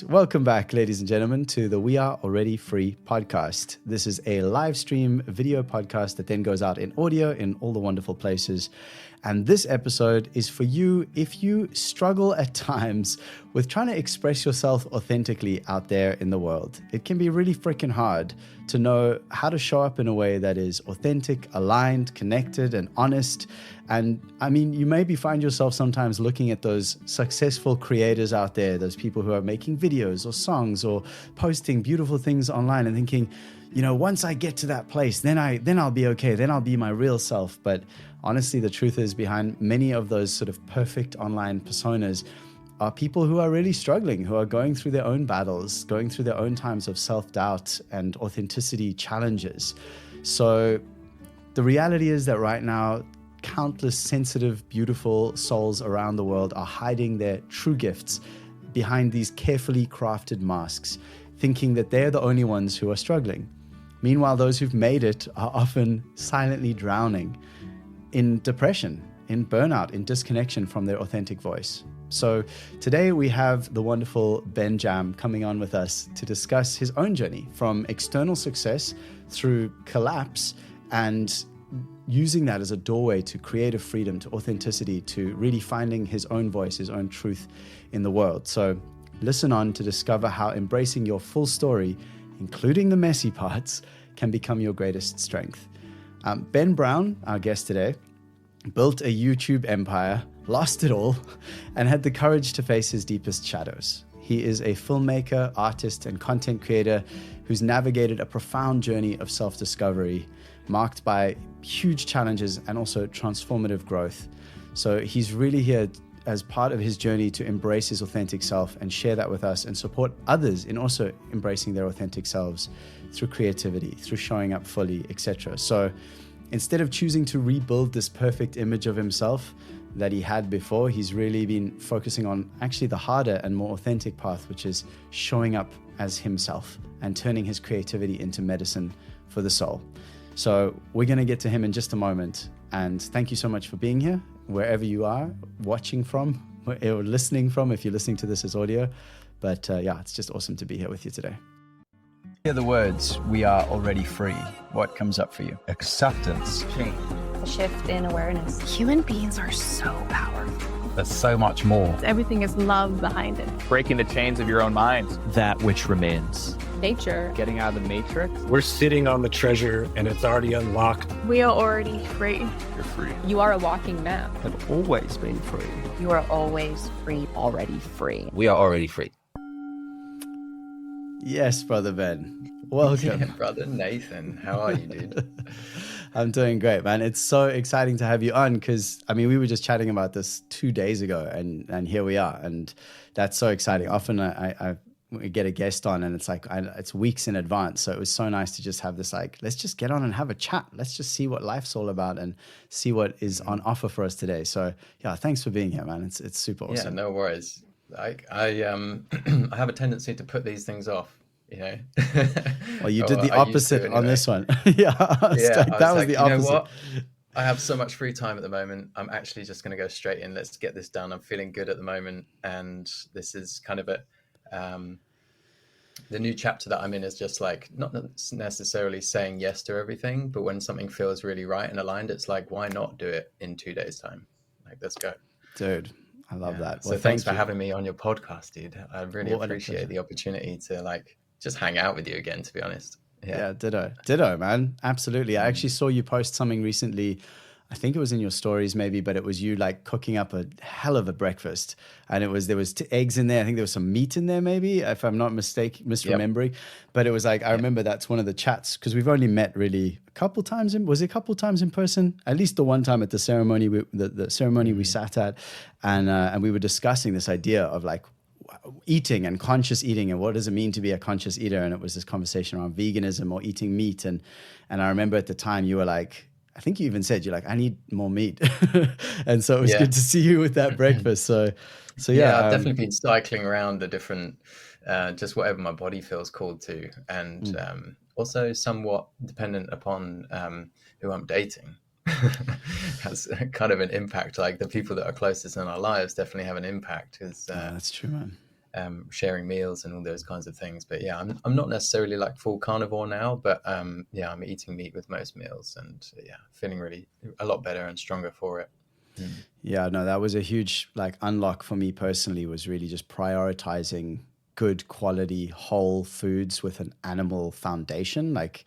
welcome back, ladies and gentlemen, to the We Are Already Free podcast. This is a live stream video podcast that then goes out in audio in all the wonderful places. And this episode is for you if you struggle at times with trying to express yourself authentically out there in the world. It can be really freaking hard to know how to show up in a way that is authentic, aligned, connected, and honest. And I mean, you maybe find yourself sometimes looking at those successful creators out there, those people who are making videos or songs or posting beautiful things online and thinking, you know, once I get to that place, then I'll be okay. Then I'll be my real self. But honestly, the truth is behind many of those sort of perfect online personas are people who are really struggling, who are going through their own battles, going through their own times of self-doubt and authenticity challenges. So the reality is that right now, countless sensitive, beautiful souls around the world are hiding their true gifts behind these carefully crafted masks, thinking that they're the only ones who are struggling. Meanwhile, those who've made it are often silently drowning in depression, in burnout, in disconnection from their authentic voice. So today we have the wonderful Ben Jam coming on with us to discuss his own journey from external success through collapse and using that as a doorway to creative freedom, to authenticity, to really finding his own voice, his own truth in the world. So listen on to discover how embracing your full story, including the messy parts, can become your greatest strength. Ben Brown, our guest today, built a YouTube empire, lost it all, and had the courage to face his deepest shadows. He is a filmmaker, artist, and content creator who's navigated a profound journey of self-discovery, marked by huge challenges and also transformative growth. So he's really here as part of his journey to embrace his authentic self and share that with us and support others in also embracing their authentic selves through creativity, through showing up fully, etc. So instead of choosing to rebuild this perfect image of himself that he had before, he's really been focusing on actually the harder and more authentic path, which is showing up as himself and turning his creativity into medicine for the soul. So we're going to get to him in just a moment. And thank you so much for being here, wherever you are watching from or listening from, if you're listening to this as audio. But yeah, it's just awesome to be here with you today. Hear the words, we are already free. What comes up for you? Acceptance. Change. A shift in awareness. Human beings are so powerful. There's so much more. Everything is love behind it. Breaking the chains of your own mind. That which remains. Nature. Getting out of the matrix. We're sitting on the treasure and it's already unlocked. We are already free. You're free. You are a walking map. I've always been free. You are always free, already free. We are already free. Yes, Brother Ben. Welcome. Yeah, Brother Nathan, how are you, dude? I'm doing great, man. It's so exciting to have you on because, I mean, we were just chatting about this 2 days ago and here we are. And that's so exciting. Often I get a guest on and it's like, it's weeks in advance. So it was so nice to just have this, like, let's just get on and have a chat. Let's just see what life's all about and see what is on offer for us today. So yeah, thanks for being here, man. It's super awesome. Yeah, no worries. I have a tendency to put these things off, you know. Well, you did the opposite on this one. Yeah, that was the opposite. You know what? I have so much free time at the moment. I'm actually just going to go straight in. Let's get this done. I'm feeling good at the moment. And this is kind of the new chapter that I'm in is just like, not necessarily saying yes to everything, but when something feels really right and aligned, it's like, why not do it in 2 days' time? Like, let's go. Dude, I love that. Well, so thanks for having me on your podcast, dude. I really appreciate the opportunity to like just hang out with you again, to be honest. Yeah, ditto, man. Absolutely. I actually saw you post something recently. I think it was in your stories maybe, but it was you like cooking up a hell of a breakfast. And there was eggs in there. I think there was some meat in there maybe, if I'm not misremembering. Yep. But it was like, I remember that's one of the chats because we've only met really a couple times in person? At least the one time at the ceremony, the ceremony we sat at. And we were discussing this idea of like eating and conscious eating and what does it mean to be a conscious eater. And it was this conversation around veganism or eating meat. And I remember at the time you were like, I think you even said, you're like, I need more meat. And so it was good to see you with that breakfast. So yeah. I've definitely been cycling around the different, just whatever my body feels called to. And also somewhat dependent upon who I'm dating. Has kind of an impact. Like the people that are closest in our lives definitely have an impact. That's true, man. sharing meals and all those kinds of things. But yeah, I'm not necessarily like full carnivore now, but yeah, I'm eating meat with most meals, and yeah, feeling really a lot better and stronger for it. Yeah, no, that was a huge like unlock for me personally, was really just prioritizing good quality whole foods with an animal foundation. Like,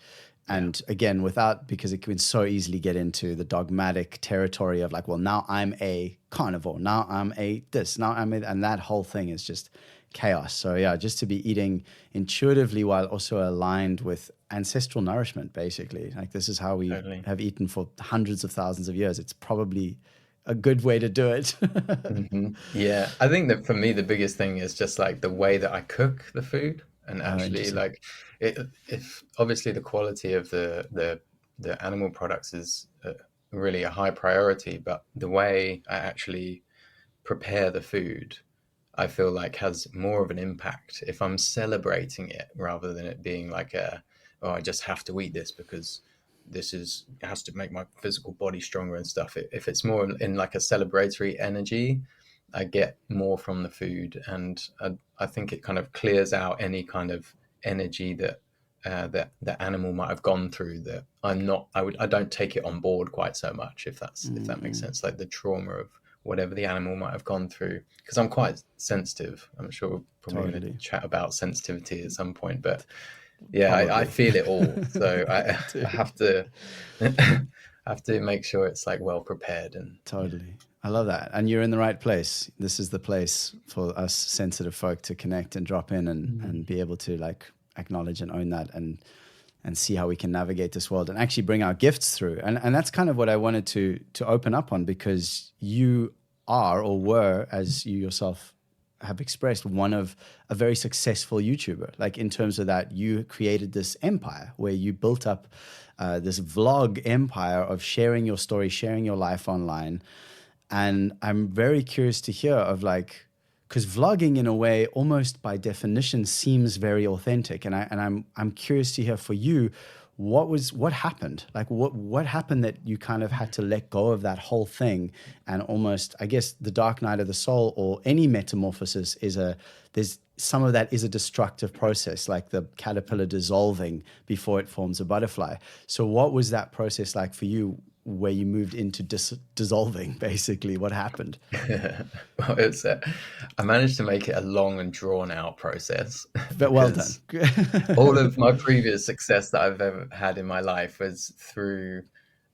and again, without, because it can so easily get into the dogmatic territory of like, well, now I'm a carnivore, now I'm a this, now I'm a, and that whole thing is just chaos. So yeah, just to be eating intuitively while also aligned with ancestral nourishment, basically. Like, this is how we have eaten for hundreds of thousands of years. It's probably a good way to do it. Yeah, I think that for me the biggest thing is just like the way that I cook the food, and actually like if obviously the quality of the animal products is really a high priority, but the way I actually prepare the food, I feel like has more of an impact if I'm celebrating it rather than it being like oh, I just have to eat this because this has to make my physical body stronger and stuff. If it's more in like a celebratory energy, I get more from the food, and I think it kind of clears out any kind of energy that that the animal might have gone through, that I don't take it on board quite so much, if that makes sense, like the trauma of whatever the animal might have gone through, because I'm quite sensitive. I'm sure we're probably going to chat about sensitivity at some point, but yeah, I feel it all. So I have to make sure it's like well prepared. And totally. I love that. And you're in the right place. This is the place for us sensitive folk to connect and drop in and be able to like acknowledge and own that and see how we can navigate this world and actually bring our gifts through. And that's kind of what I wanted to open up on, because you are, or were, as you yourself have expressed, one of a very successful YouTuber. Like, in terms of that, you created this empire where you built up this vlog empire of sharing your story, sharing your life online. And I'm very curious to hear of like, because vlogging in a way, almost by definition, seems very authentic. And I'm curious to hear for you, what happened? Like what happened that you kind of had to let go of that whole thing? And almost, I guess, the dark night of the soul, or any metamorphosis, there's some of that is a destructive process, like the caterpillar dissolving before it forms a butterfly. So what was that process like for you, where you moved into dissolving, basically? What happened? Well, I managed to make it a long and drawn out process. But well done. All of my previous success that I've ever had in my life was through,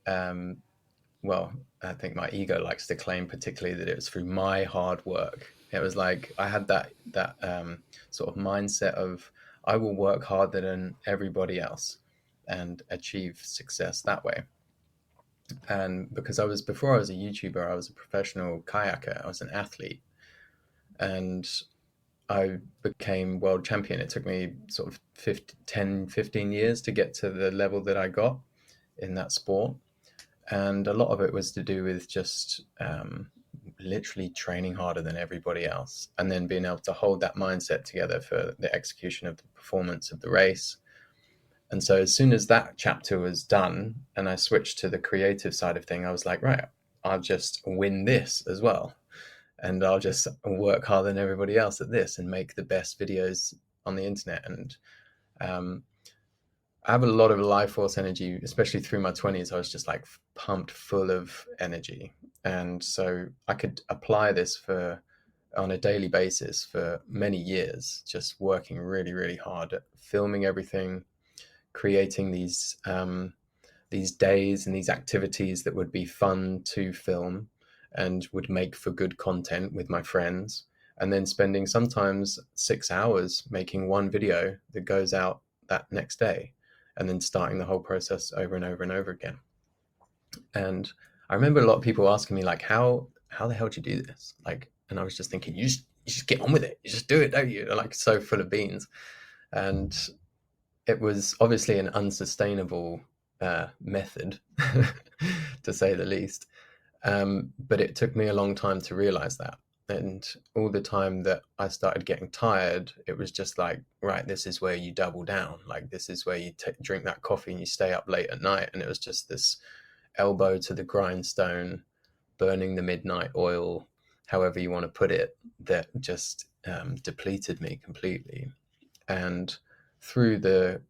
well, I think my ego likes to claim particularly that it was through my hard work. It was like I had that sort of mindset of, I will work harder than everybody else and achieve success that way. And because before I was a YouTuber, I was a professional kayaker. I was an athlete, and I became world champion. It took me sort of 15 years to get to the level that I got in that sport. And a lot of it was to do with just literally training harder than everybody else, and then being able to hold that mindset together for the execution of the performance of the race. And so as soon as that chapter was done and I switched to the creative side of thing, I was like, right, I'll just win this as well. And I'll just work harder than everybody else at this and make the best videos on the internet. And I have a lot of life force energy, especially through my 20s. I was just like pumped full of energy. And so I could apply this on a daily basis for many years, just working really, really hard at filming everything, creating these days and these activities that would be fun to film and would make for good content with my friends, and then spending sometimes 6 hours making one video that goes out that next day, and then starting the whole process over and over and over again. And I remember a lot of people asking me like, how the hell do you do this? Like, and I was just thinking, you just get on with it, you just do it, don't you? Like, so full of beans. And it was obviously an unsustainable method, to say the least. But it took me a long time to realize that. And all the time that I started getting tired, it was just like, right, this is where you double down. Like, this is where you drink that coffee and you stay up late at night. And it was just this elbow to the grindstone, burning the midnight oil, however you want to put it, that just depleted me completely. And through the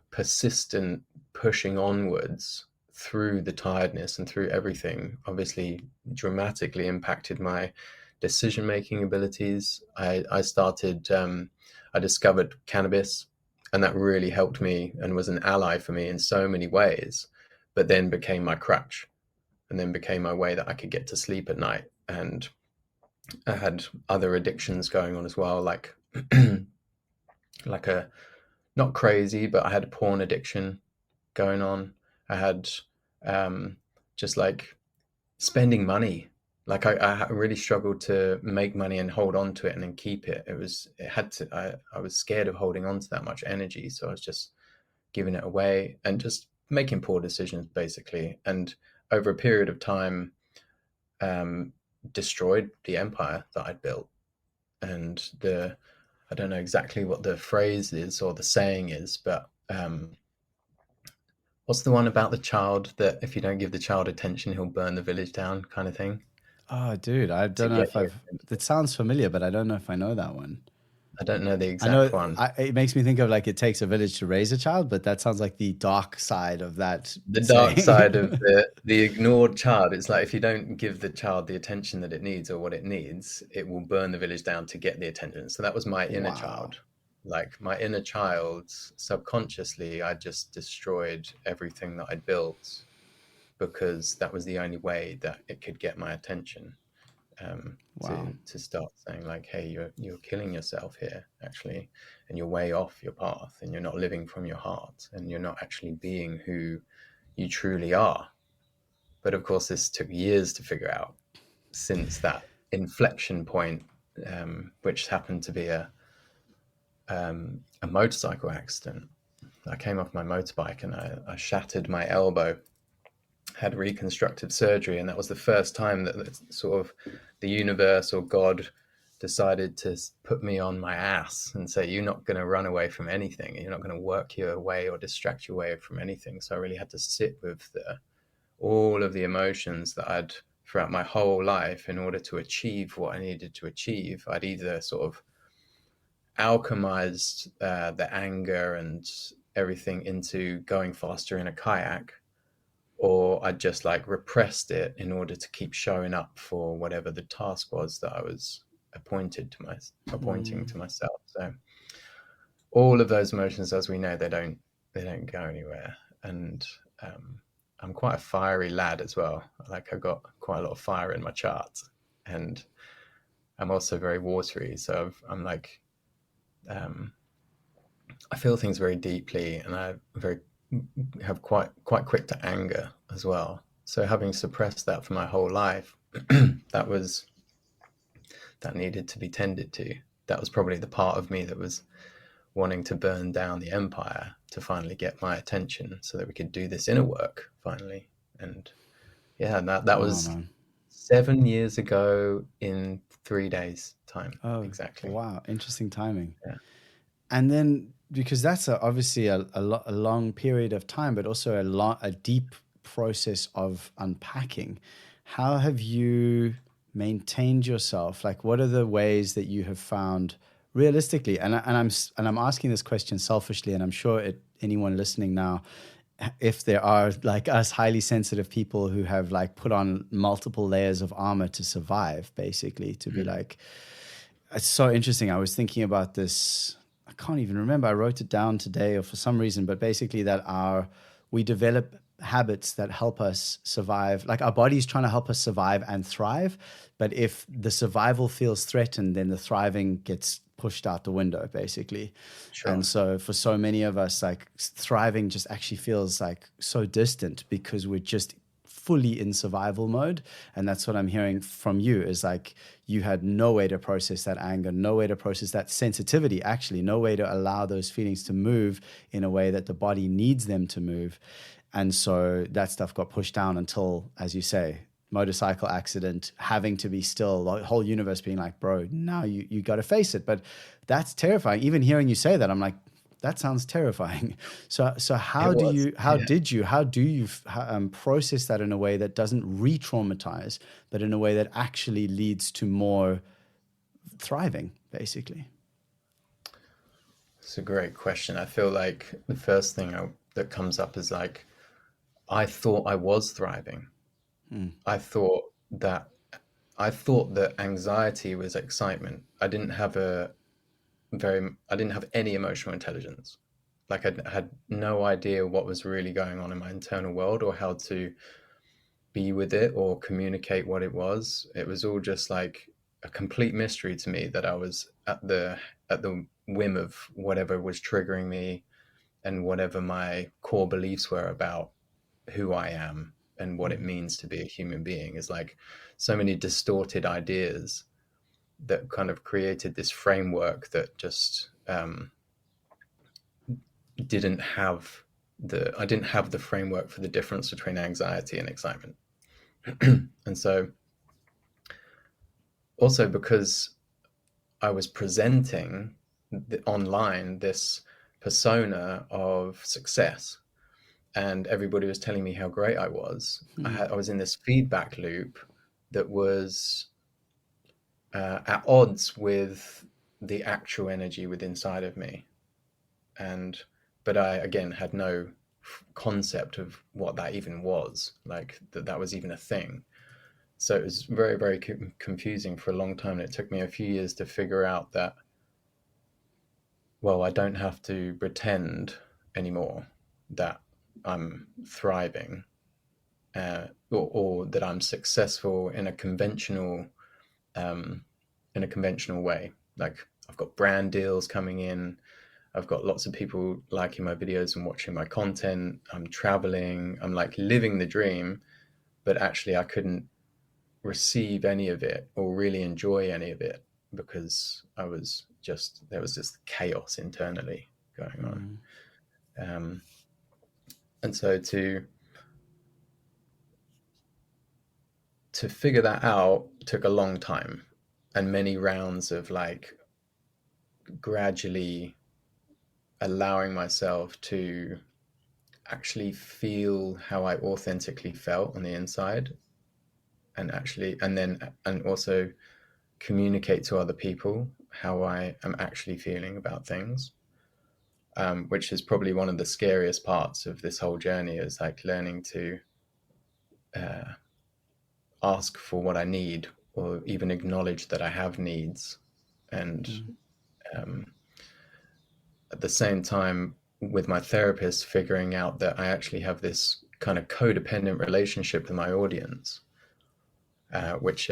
persistent pushing onwards through the tiredness and through everything, obviously dramatically impacted my decision-making abilities. I started, I discovered cannabis, and that really helped me and was an ally for me in so many ways, but then became my crutch, and then became my way that I could get to sleep at night. And I had other addictions going on as well, like like a, not crazy, but I had a porn addiction going on. I had just like spending money. Like I really struggled to make money and hold on to it and then keep it. I was scared of holding on to that much energy. So I was just giving it away and just making poor decisions, basically. And over a period of time, destroyed the empire that I'd built. And I don't know exactly what the phrase is or the saying is, but what's the one about the child that if you don't give the child attention, he'll burn the village down, kind of thing? Oh, dude, I don't know if it sounds familiar, but I don't know if I know that one. I don't know the exact one. It makes me think of like it takes a village to raise a child, but that sounds like the dark side of that. The dark side of the ignored child. It's like if you don't give the child the attention that it needs or what it needs, it will burn the village down to get the attention. So that was my inner child. Like my inner child, subconsciously, I just destroyed everything that I'd built because that was the only way that it could get my attention. To start saying like, hey, you're killing yourself here, actually, and you're way off your path, and you're not living from your heart, and you're not actually being who you truly are. But of course, this took years to figure out since that inflection point, which happened to be a motorcycle accident. I came off my motorbike and I shattered my elbow, had reconstructive surgery, and that was the first time that sort of the universe or God decided to put me on my ass and say, you're not going to run away from anything, you're not going to work your way or distract your way from anything. So I really had to sit with all of the emotions that I'd throughout my whole life in order to achieve what I needed to achieve. I'd either sort of alchemized the anger and everything into going faster in a kayak, or I just like repressed it in order to keep showing up for whatever the task was that I was appointing to myself. So all of those emotions, as we know, they don't go anywhere. And I'm quite a fiery lad as well. Like I've got quite a lot of fire in my chart, and I'm also very watery. So I'm like, I feel things very deeply, and I have quite quick to anger as well. So having suppressed that for my whole life, that needed to be tended to. That was probably the part of me that was wanting to burn down the empire to finally get my attention so that we could do this inner work finally. And yeah, that was 7 year ago in 3 days time. Oh, exactly. Wow. Interesting timing. Yeah. And then, because that's obviously a long period of time, but also a deep process of unpacking. How have you maintained yourself? Like, what are the ways that you have found realistically? And I'm asking this question selfishly, and I'm sure anyone listening now, if there are like us highly sensitive people who have like put on multiple layers of armor to survive, basically, to be like, it's so interesting. I was thinking about this. I can't even remember. I wrote it down today or for some reason, but basically that we develop habits that help us survive. Like our body's trying to help us survive and thrive. But if the survival feels threatened, then the thriving gets pushed out the window, basically. Sure. And so for so many of us, like thriving just actually feels like so distant because we're just fully in survival mode. And that's what I'm hearing from you is like you had no way to process that anger, no way to process that sensitivity, actually, no way to allow those feelings to move in a way that the body needs them to move. And so that stuff got pushed down until, as you say, motorcycle accident, having to be still, the whole universe being like, bro, now you got to face it. But that's terrifying. Even hearing you say that, I'm like, that sounds terrifying. So how do you process that in a way that doesn't re-traumatize, but in a way that actually leads to more thriving, basically? It's a great question. I feel like the first thing that comes up is like, I thought I was thriving. I thought that anxiety was excitement. I didn't have any emotional intelligence. Like I had no idea what was really going on in my internal world or how to be with it or communicate what it was. It was all just like a complete mystery to me, that I was at the whim of whatever was triggering me and whatever my core beliefs were about who I am and what it means to be a human being. Is like so many distorted ideas that kind of created this framework that just I didn't have the framework for the difference between anxiety and excitement. And so also because I was presenting online this persona of success, and everybody was telling me how great I was. I was in this feedback loop that was at odds with the actual energy within inside of me. But I, again, had no concept of what that even was, like that was even a thing. So it was very, very confusing for a long time. And it took me a few years to figure out that, well, I don't have to pretend anymore that I'm thriving or that I'm successful in a conventional way. Like I've got brand deals coming in. I've got lots of people liking my videos and watching my content. I'm traveling. I'm like living the dream, but actually I couldn't receive any of it or really enjoy any of it because there was just chaos internally going on. And so to figure that out took a long time and many rounds of like gradually allowing myself to actually feel how I authentically felt on the inside, and also communicate to other people how I am actually feeling about things, which is probably one of the scariest parts of this whole journey, is like learning to ask for what I need or even acknowledge that I have needs. And at the same time, with my therapist, figuring out that I actually have this kind of codependent relationship with my audience, which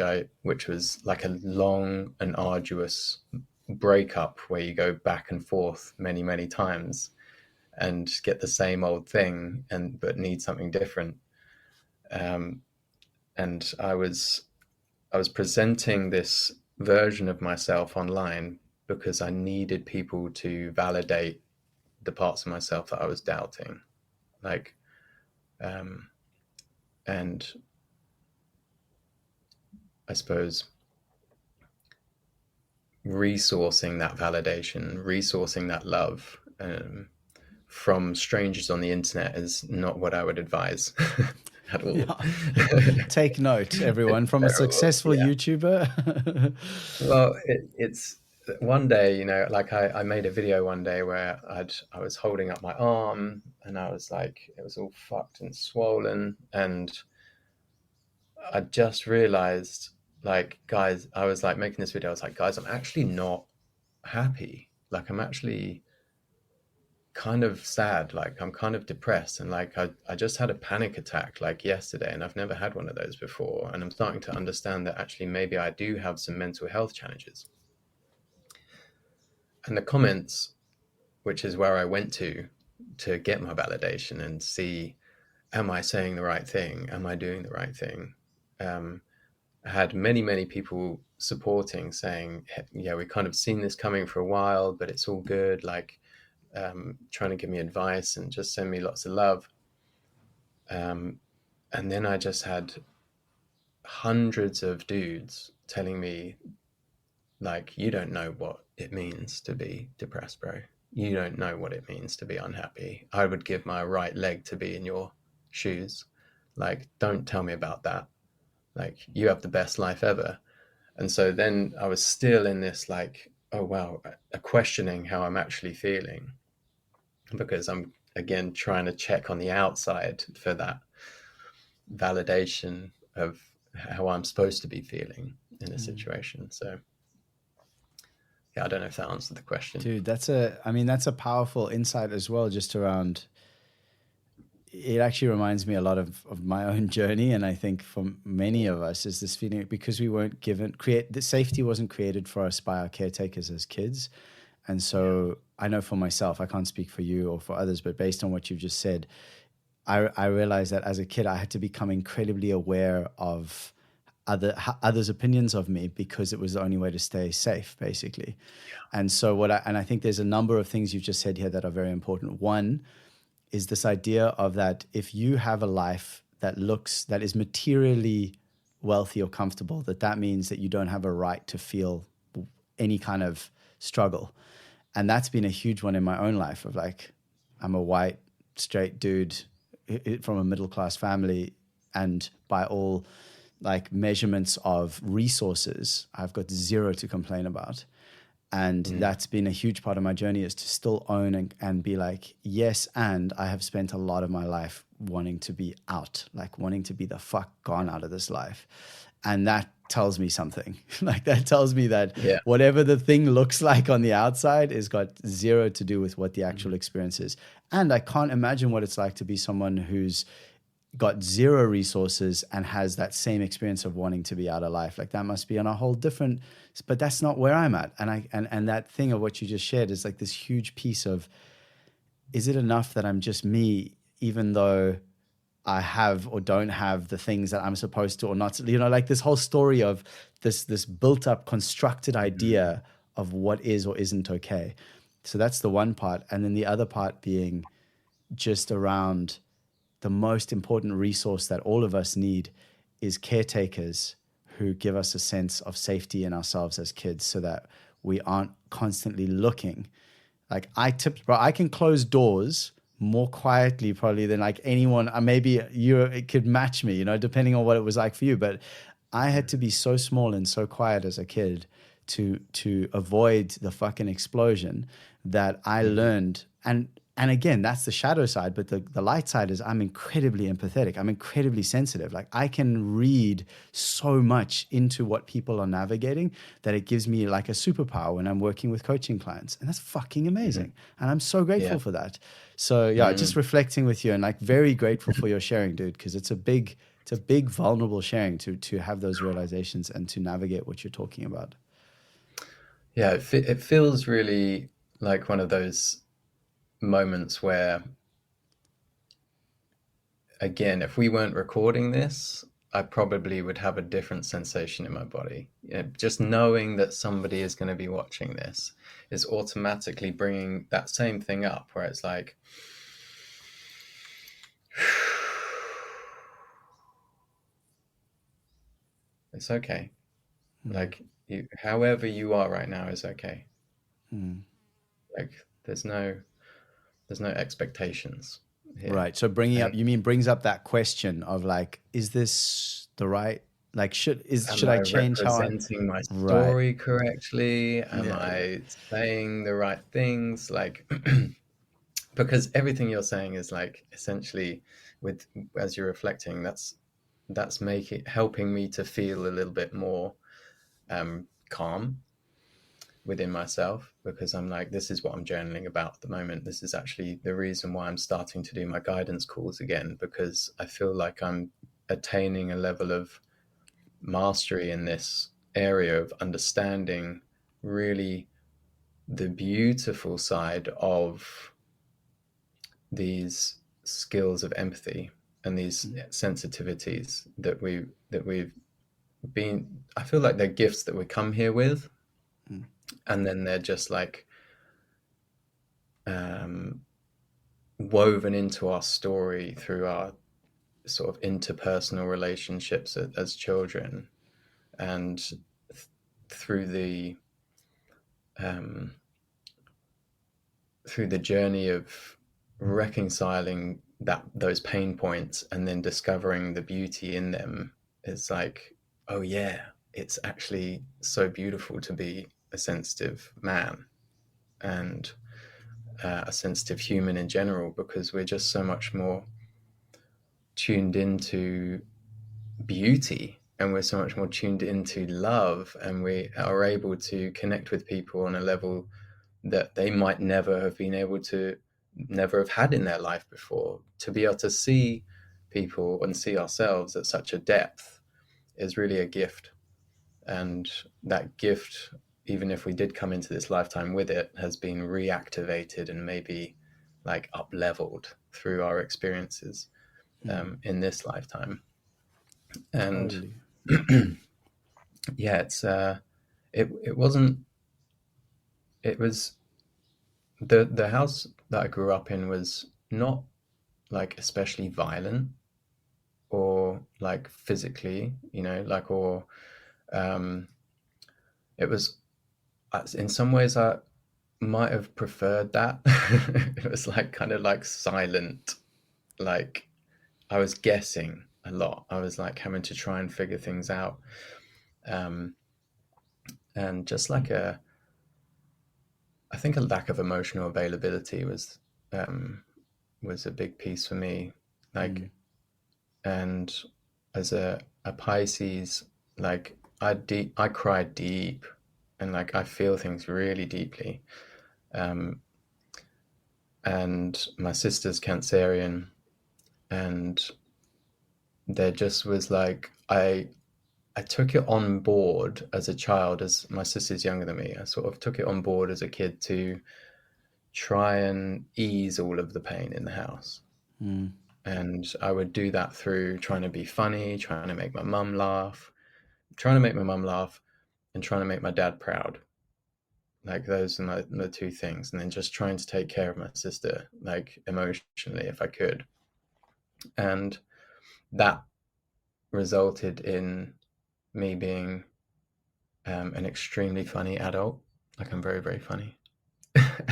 was like a long and arduous breakup where you go back and forth many, many times and get the same old thing but need something different. And I was presenting this version of myself online because I needed people to validate the parts of myself that I was doubting, like, and I suppose resourcing that validation, resourcing that love from strangers on the internet is not what I would advise at all. Yeah. Take note, everyone, from a successful YouTuber. Well, it's one day, like I made a video one day where I was holding up my arm and I was like, it was all fucked and swollen, and I just realized, like, guys, I was like making this video, I was like, guys, I'm actually not happy. Like, I'm actually kind of sad. Like, I'm kind of depressed. And like, I just had a panic attack like yesterday, and I've never had one of those before. And I'm starting to understand that actually maybe I do have some mental health challenges. And the comments, which is where I went to get my validation and see, am I saying the right thing? Am I doing the right thing? I had many, many people supporting, saying, yeah, we kind of seen this coming for a while, but it's all good. Like, trying to give me advice and just send me lots of love. And then I just had hundreds of dudes telling me, like, you don't know what it means to be depressed, bro. You don't know what it means to be unhappy. I would give my right leg to be in your shoes. Like, don't tell me about that. Like, you have the best life ever. And so then I was still in this like, oh wow, a questioning how I'm actually feeling, because I'm again trying to check on the outside for that validation of how I'm supposed to be feeling in a situation. So yeah, I don't know if that answered the question. Dude, that's a powerful insight as well, just around, it actually reminds me a lot of my own journey. And I think for many of us is this feeling, because we weren't the safety wasn't created for us by our caretakers as kids. And so I know for myself, I can't speak for you or for others, but based on what you've just said, I realized that as a kid, I had to become incredibly aware of others' opinions of me, because it was the only way to stay safe, basically. And so I think there's a number of things you've just said here that are very important. One is this idea of that if you have a life that is materially wealthy or comfortable, that means that you don't have a right to feel any kind of struggle. And that's been a huge one in my own life, of like, I'm a white, straight dude from a middle-class family, and by all like measurements of resources, I've got zero to complain about. And that's been a huge part of my journey, is to still own and be like, yes, and I have spent a lot of my life wanting to be out, like wanting to be the fuck gone out of this life. And that tells me something. Like that tells me that whatever the thing looks like on the outside has got zero to do with what the actual experience is. And I can't imagine what it's like to be someone who's got zero resources and has that same experience of wanting to be out of life. Like that must be on a whole different, but that's not where I'm at. And that thing of what you just shared is like this huge piece of, is it enough that I'm just me, even though I have or don't have the things that I'm supposed to or not, like this whole story of this built up constructed idea of what is or isn't okay. So that's the one part. And then the other part being just around the most important resource that all of us need is caretakers who give us a sense of safety in ourselves as kids, so that we aren't constantly looking. Like I can close doors more quietly probably than like anyone. Maybe it could match me, depending on what it was like for you. But I had to be so small and so quiet as a kid to avoid the fucking explosion that I learned. And again, that's the shadow side, but the light side is I'm incredibly empathetic. I'm incredibly sensitive. Like I can read so much into what people are navigating that it gives me like a superpower when I'm working with coaching clients. And that's fucking amazing. And I'm so grateful for that. So just reflecting with you, and like very grateful for your sharing, dude, because it's a big vulnerable sharing to have those realizations and to navigate what you're talking about. Yeah, it feels really like one of those moments where, again, if we weren't recording this, I probably would have a different sensation in my body. Just knowing that somebody is going to be watching this is automatically bringing that same thing up, where it's like, it's okay. Like however you are right now is okay. Like there's no expectations here. Right. So brings up that question of like, is this the right, like, should I change how I'm representing my story correctly? Am I saying the right things? Like, because everything you're saying is like essentially as you're reflecting, that's helping me to feel a little bit more calm within myself, because I'm like, this is what I'm journaling about at the moment. This is actually the reason why I'm starting to do my guidance calls again, because I feel like I'm attaining a level of mastery in this area of understanding really the beautiful side of these skills of empathy and these sensitivities that we've been, I feel like they're gifts that we come here with. And then they're just like woven into our story through our sort of interpersonal relationships as children, and through the journey of reconciling those pain points and then discovering the beauty in them. It's like, oh yeah, it's actually so beautiful to be a sensitive man and a sensitive human in general, because we're just so much more tuned into beauty, and we're so much more tuned into love, and we are able to connect with people on a level that they might never have been able to, never have had in their life before. To be able to see people and see ourselves at such a depth is really a gift. And that gift, even if we did come into this lifetime with it, has been reactivated and maybe like up leveled through our experiences in this lifetime. And yeah, it's it wasn't, it was the house that I grew up in was not like especially violent or like physically, you know, like, or it was, in some ways I might have preferred that. It was like kind of like silent, like I was guessing a lot. I was like having to try and figure things out. And just like I think a lack of emotional availability was a big piece for me. Like, and as a Pisces, like I cry deep, and like I feel things really deeply. And my sister's Cancerian, and there just was like, I took it on board as a child, as my sister's younger than me. I sort of took it on board as a kid to try and ease all of the pain in the house. And I would do that through trying to be funny, trying to make my mum laugh, and trying to make my dad proud. Like those are the two things. And then just trying to take care of my sister, like emotionally, if I could. And that resulted in me being an extremely funny adult. Like I'm very, very funny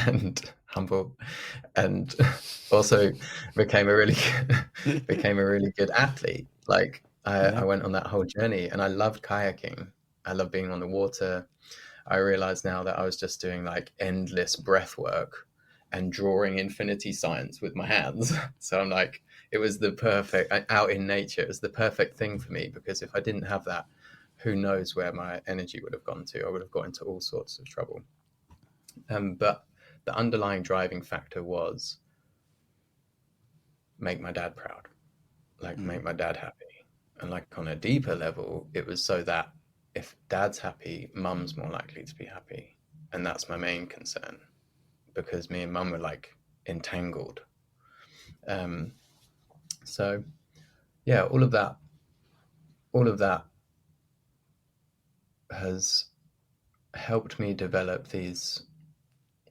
and humble, and also became a really good athlete. Like I went on that whole journey, and I loved kayaking. I love being on the water. I realized now that I was just doing like endless breath work and drawing infinity signs with my hands. So I'm like, it was the perfect, out in nature, it was the perfect thing for me, because if I didn't have that, who knows where my energy would have gone to. I would have got into all sorts of trouble. But the underlying driving factor was make my dad proud, like make my dad happy. And like on a deeper level, it was so that if dad's happy, mum's more likely to be happy. And that's my main concern, because me and mum were like entangled. So yeah, all of that has helped me develop these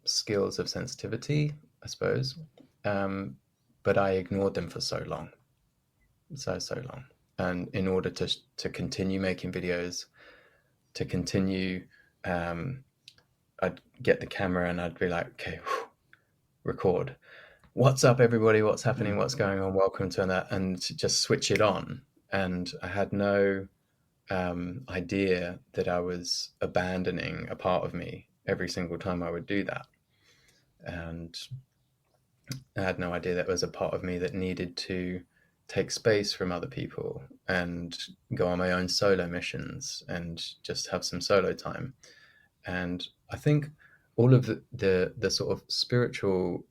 skills of sensitivity, I suppose. But I ignored them for so long. So long. And in order to continue making videos, to continue, I'd get the camera and I'd be like, okay, record. What's up, everybody? What's happening? What's going on? Welcome to that. And just switch it on. And I had no idea that I was abandoning a part of me every single time I would do that. And I had no idea that was a part of me that needed to take space from other people and go on my own solo missions and just have some solo time. And I think all of the sort of spiritual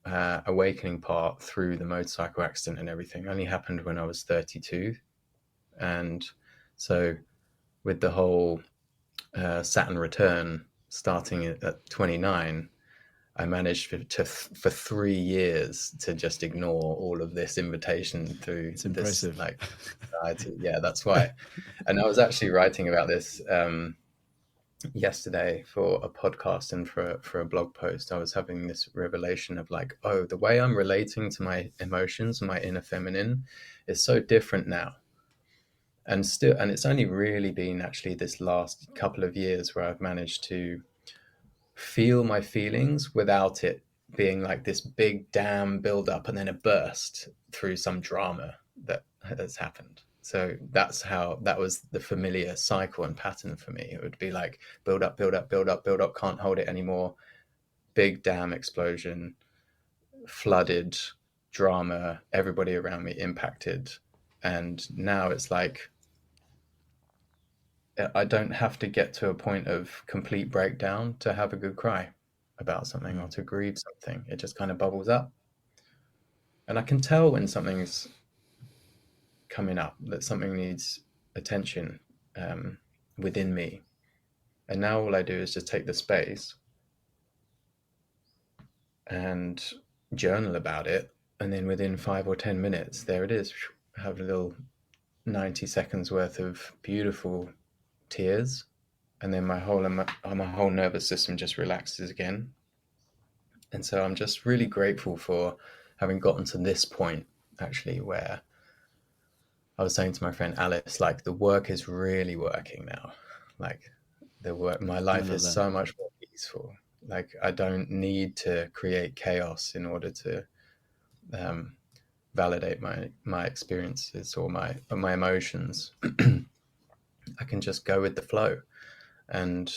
awakening part through the motorcycle accident and everything only happened when I was 32. And so with the whole Saturn return starting at 29, I managed for 3 years to just ignore all of this invitation through this like anxiety. Yeah, that's why. And I was actually writing about this yesterday for a podcast and for a blog post. I was having this revelation of like, oh, the way I'm relating to my emotions, my inner feminine, is so different now. And it's only really been actually this last couple of years where I've managed to feel my feelings without it being like this big dam build up and then a burst through some drama that has happened. So that was the familiar cycle and pattern for me. It would be like build up, build up, build up, build up, can't hold it anymore. Big dam explosion, flooded, drama, everybody around me impacted. And now it's like, I don't have to get to a point of complete breakdown to have a good cry about something or to grieve something. It just kind of bubbles up. And I can tell when something's coming up, that something needs attention within me. And now all I do is just take the space and journal about it. And then within 5 or 10 minutes, there it is. I have a little 90 seconds worth of beautiful tears. And then my whole nervous system just relaxes again. And so I'm just really grateful for having gotten to this point, actually, where I was saying to my friend Alice, like, the work is really working now. Like, my life is so much more peaceful. Like, I don't need to create chaos in order to validate my experiences or my emotions. I can just go with the flow, and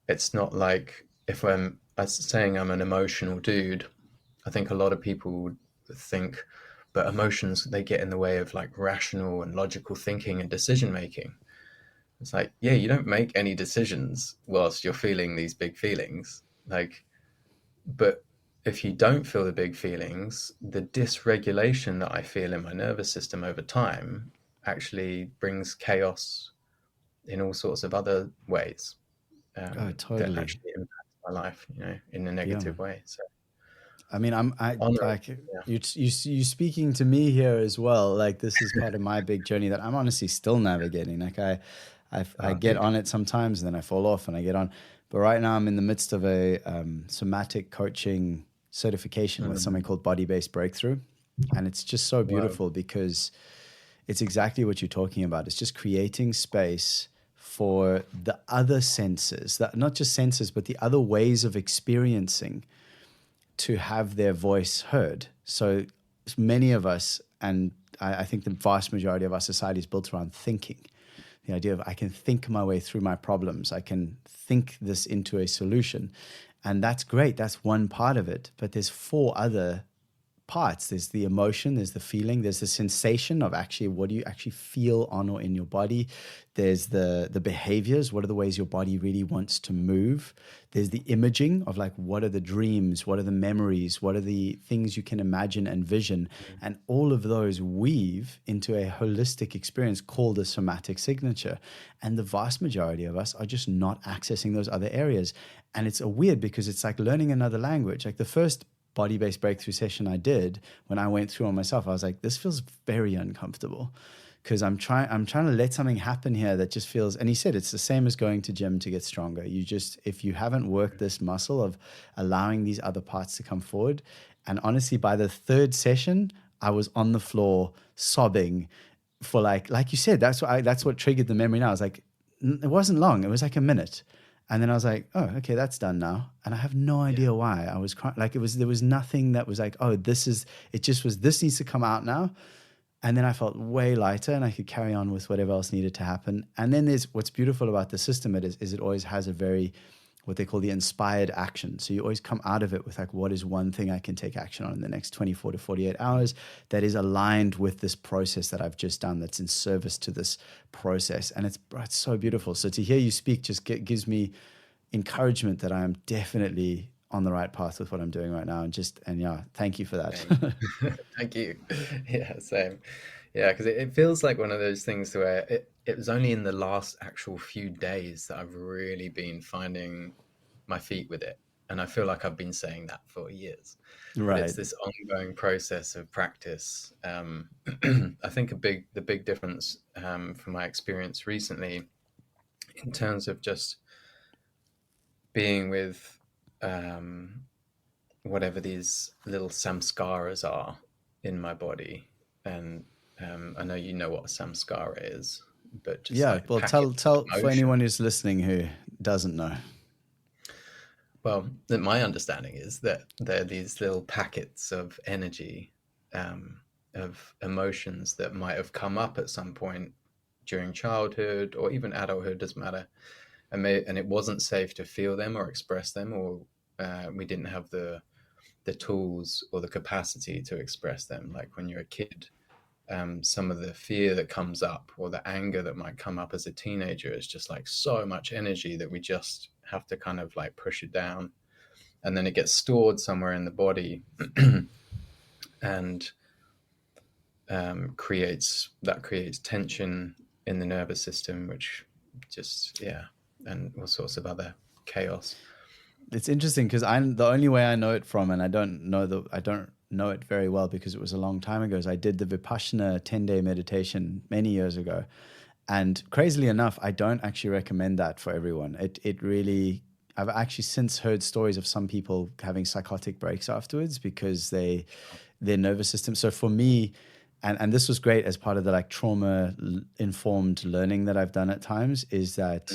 it's not like, if I'm saying I'm an emotional dude, I think a lot of people would think, but emotions, they get in the way of like rational and logical thinking and decision making. It's like, yeah, you don't make any decisions whilst you're feeling these big feelings. Like, but if you don't feel the big feelings, the dysregulation that I feel in my nervous system over time actually brings chaos in all sorts of other ways. Totally. That actually impact my life, in a negative way. So, I mean, you speaking to me here as well. Like, this is part of my big journey that I'm honestly still navigating. Like, I get on it sometimes, and then I fall off, and I get on. But right now, I'm in the midst of a somatic coaching certification with something called Body-Based Breakthrough, and it's just so beautiful because it's exactly what you're talking about. It's just creating space for the other senses, that not just senses, but the other ways of experiencing, to have their voice heard. So many of us, and I think the vast majority of our society is built around thinking. The idea of, I can think my way through my problems. I can think this into a solution. And that's great. That's one part of it. But there's 4 other parts. There's the emotion, there's the feeling, there's the sensation of actually what do you actually feel on or in your body. There's the behaviors, what are the ways your body really wants to move. There's the imaging of like, what are the dreams, what are the memories, what are the things you can imagine and vision. And all of those weave into a holistic experience called a somatic signature. And the vast majority of us are just not accessing those other areas. And it's weird because it's like learning another language. Like the first Body-Based Breakthrough session I did, when I went through on myself, I was like, this feels very uncomfortable because I'm trying to let something happen here that just feels, and he said it's the same as going to gym to get stronger. You just, if you haven't worked this muscle of allowing these other parts to come forward, and honestly, by the 3rd session, I was on the floor sobbing for like you said, that's what triggered the memory now. I was like, it wasn't long. It was like a minute. And then I was like, oh, okay, that's done now. And I have no idea why. I was crying. Like there was nothing that was like, oh, this needs to come out now. And then I felt way lighter and I could carry on with whatever else needed to happen. And then there's what's beautiful about the system is it always has a very, what they call the inspired action. So you always come out of it with like, what is one thing I can take action on in the next 24 to 48 hours that is aligned with this process that I've just done, that's in service to this process. And it's so beautiful. So to hear you speak just gives me encouragement that I am definitely on the right path with what I'm doing right now. And yeah, thank you for that. Thank you. Yeah, same. Yeah, because it feels like one of those things where it was only in the last actual few days that I've really been finding my feet with it. And I feel like I've been saying that for years. Right. But it's this ongoing process of practice. I think the big difference from my experience recently, in terms of just being with whatever these little samskaras are in my body, and I know you know what a samskara is, but just well, tell for anyone who's listening who doesn't know. Well, my understanding is that they're these little packets of energy, and of emotions that might have come up at some point during childhood or even adulthood, doesn't matter. And it wasn't safe to feel them or express them, or we didn't have the tools or the capacity to express them. Like when you're a kid, some of the fear that comes up or the anger that might come up as a teenager is just like so much energy that we just have to kind of like push it down, and then it gets stored somewhere in the body and creates tension in the nervous system, which just and all sorts of other chaos. It's interesting because I'm the only way I know it from, and I don't know it very well because it was a long time ago, is I did the Vipassana 10-day meditation many years ago. And crazily enough, I don't actually recommend that for everyone. It really, I've actually since heard stories of some people having psychotic breaks afterwards because their nervous system. So for me, and this was great as part of the like trauma informed learning that I've done at times, is that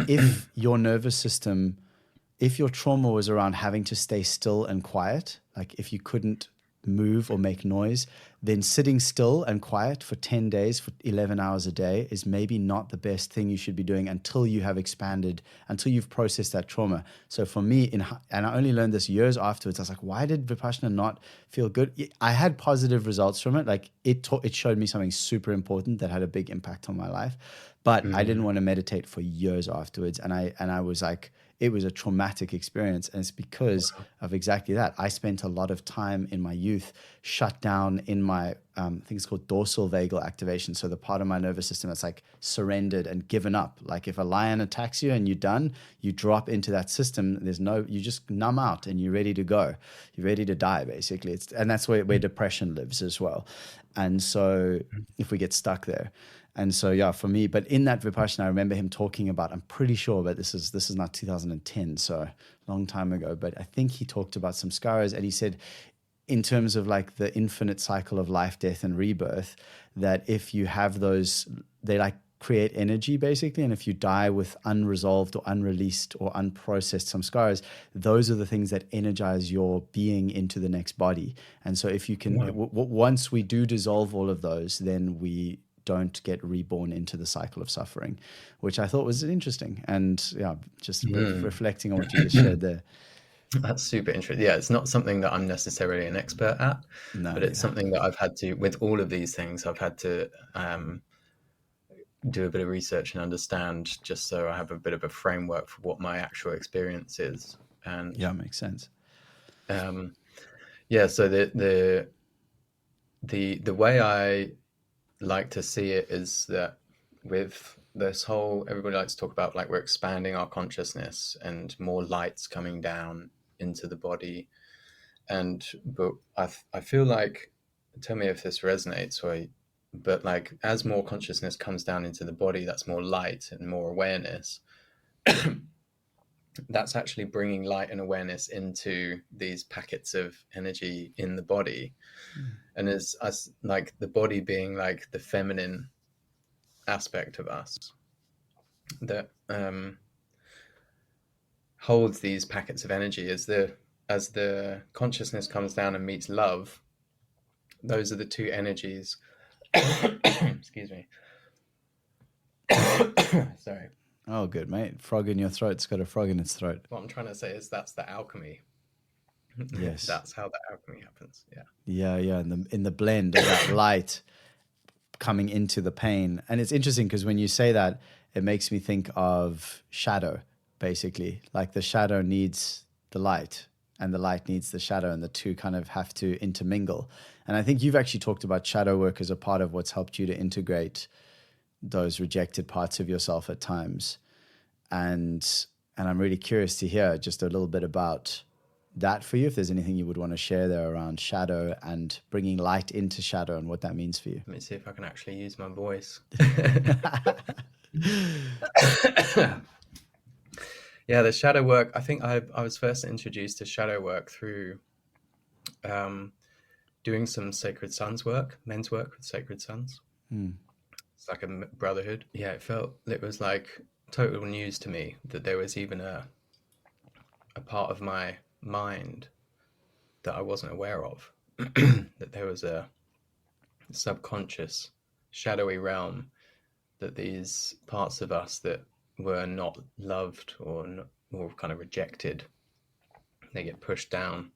if your nervous system, if your trauma was around having to stay still and quiet, like if you couldn't move or make noise, then sitting still and quiet for 10 days for 11 hours a day is maybe not the best thing you should be doing until you have expanded, until you've processed that trauma. So for me, and I only learned this years afterwards, I was like, why did Vipassana not feel good? I had positive results from it. Like it showed me something super important that had a big impact on my life, but I didn't want to meditate for years afterwards. And I was like, it was a traumatic experience. And it's because of exactly that. I spent a lot of time in my youth shut down in my, I think it's called dorsal vagal activation. So the part of my nervous system that's like surrendered and given up. Like if a lion attacks you and you're done, you drop into that system. You just numb out and you're ready to go. You're ready to die, basically. And that's where depression lives as well. And so if we get stuck there. And so, yeah, for me, but in that Vipassana, I remember him talking about, I'm pretty sure, but this is not 2010, so a long time ago, but I think he talked about samskaras, and he said, in terms of like the infinite cycle of life, death, and rebirth, that if you have those, they like create energy basically, and if you die with unresolved or unreleased or unprocessed samskaras, those are the things that energize your being into the next body. And so if you can, once we do dissolve all of those, then we don't get reborn into the cycle of suffering, which I thought was interesting. And yeah, just reflecting on what you just shared there. That's super interesting. Yeah, it's not something that I'm necessarily an expert at, but it's something that I've had to, with all of these things, I've had to do a bit of research and understand, just so I have a bit of a framework for what my actual experience is. And yeah, makes sense. So the way I like to see it is that with this whole, everybody likes to talk about like we're expanding our consciousness and more light's coming down into the body, but I feel like, tell me if this resonates, but like as more consciousness comes down into the body, that's more light and more awareness. That's actually bringing light and awareness into these packets of energy in the body. And as like the body being like the feminine aspect of us that holds these packets of energy, as the consciousness comes down and meets love, those are the two energies. Excuse me. Sorry. Oh, good, mate. Frog in your throat's got a frog in its throat. What I'm trying to say is that's the alchemy. Yes. That's how the alchemy happens. Yeah. Yeah. In the blend of that light coming into the pain. And it's interesting because when you say that, it makes me think of shadow, basically. Like the shadow needs the light and the light needs the shadow, and the two kind of have to intermingle. And I think you've actually talked about shadow work as a part of what's helped you to integrate those rejected parts of yourself at times. And I'm really curious to hear just a little bit about that for you, if there's anything you would want to share there around shadow and bringing light into shadow and what that means for you. Let me see if I can actually use my voice. Yeah, the shadow work, I think I was first introduced to shadow work through doing some Sacred Sons work, men's work with Sacred Sons. It's like a brotherhood. Yeah, it was like total news to me that there was even a part of my mind that I wasn't aware of. That there was a subconscious, shadowy realm, that these parts of us that were not loved or kind of rejected, they get pushed down.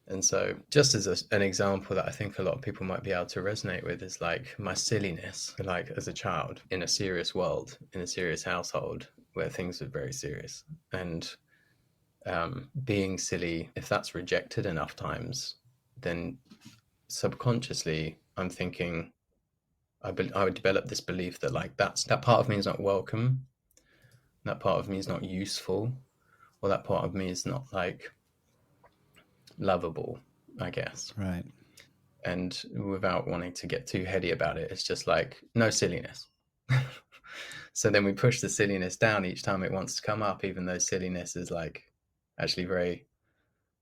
And so just as an example that I think a lot of people might be able to resonate with is like my silliness, like as a child in a serious world, in a serious household where things were very serious. And being silly, if that's rejected enough times, then subconsciously I'm thinking, I would develop this belief that like that part of me is not welcome, that part of me is not useful, or that part of me is not like lovable, I guess. Right. And without wanting to get too heady about it, it's just like, no silliness. So then we push the silliness down each time it wants to come up, even though silliness is like actually very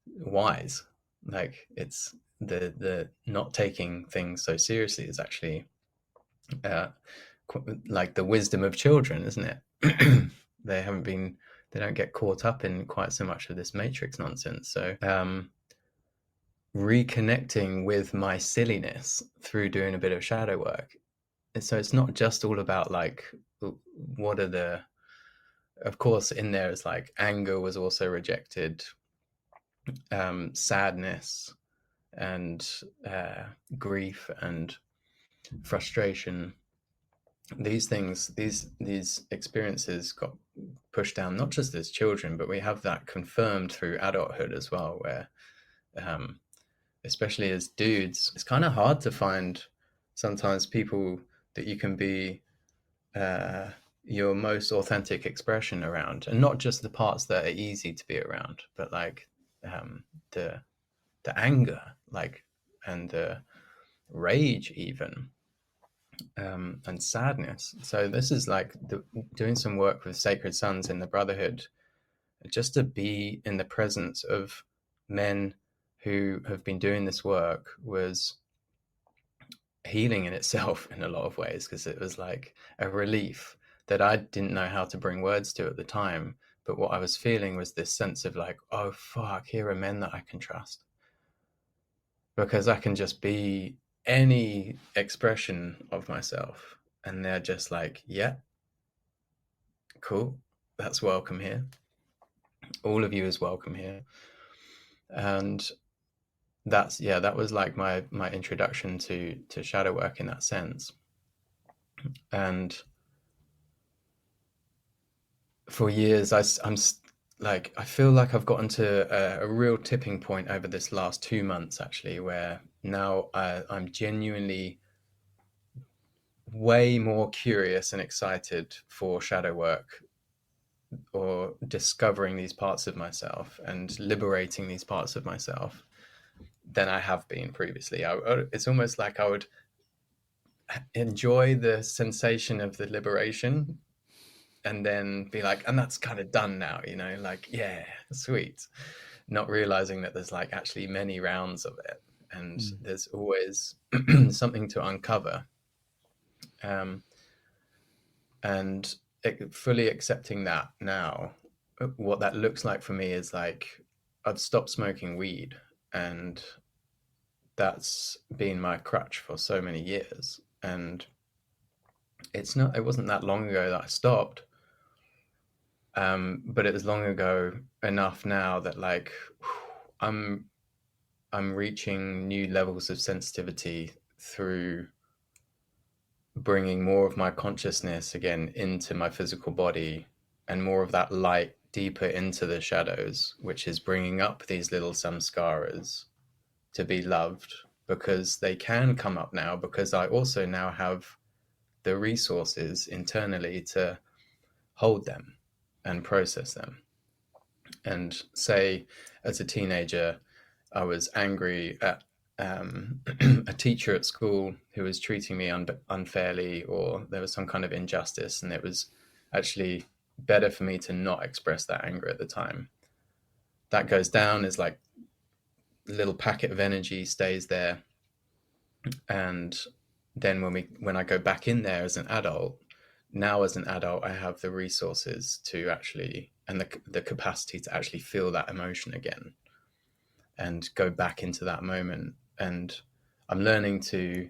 wise. Like it's the not taking things so seriously is actually like the wisdom of children, isn't it? They don't get caught up in quite so much of this matrix nonsense. So reconnecting with my silliness through doing a bit of shadow work. And so it's not just all about like, what are the, of course in there is like anger was also rejected, sadness and grief and frustration. These things, these experiences got pushed down, not just as children, but we have that confirmed through adulthood as well, where especially as dudes, it's kind of hard to find sometimes people that you can be your most authentic expression around, and not just the parts that are easy to be around, but like the anger, like, and the rage even, and sadness. So this is like doing some work with sacred sons in the brotherhood, just to be in the presence of men who have been doing this work was healing in itself in a lot of ways, because it was like a relief that I didn't know how to bring words to at the time. But what I was feeling was this sense of like, oh, fuck, here are men that I can trust, because I can just be any expression of myself. And they're just like, yeah, cool. That's welcome here. All of you is welcome here. And that was like my introduction to shadow work in that sense. And for years I'm like, I feel like I've gotten to a real tipping point over this last 2 months actually, where now I'm genuinely way more curious and excited for shadow work, or discovering these parts of myself and liberating these parts of myself, than I have been previously. It's almost like I would enjoy the sensation of the liberation and then be like, and that's kind of done now, you know, like, yeah, sweet. Not realizing that there's like actually many rounds of it, and there's always something to uncover. And fully accepting that now, what that looks like for me is like, I've stopped smoking weed, and that's been my crutch for so many years. And it wasn't that long ago that I stopped. But it was long ago enough now that like I'm reaching new levels of sensitivity through bringing more of my consciousness again into my physical body, and more of that light deeper into the shadows, which is bringing up these little samskaras to be loved, because they can come up now, because I also now have the resources internally to hold them and process them. And say as a teenager, I was angry at a teacher at school who was treating me unfairly, or there was some kind of injustice, and it was actually better for me to not express that anger at the time. That goes down as like a little packet of energy stays there, and then when I go back in there as an adult, I have the resources to actually, and the capacity to actually feel that emotion again and go back into that moment. And I'm learning to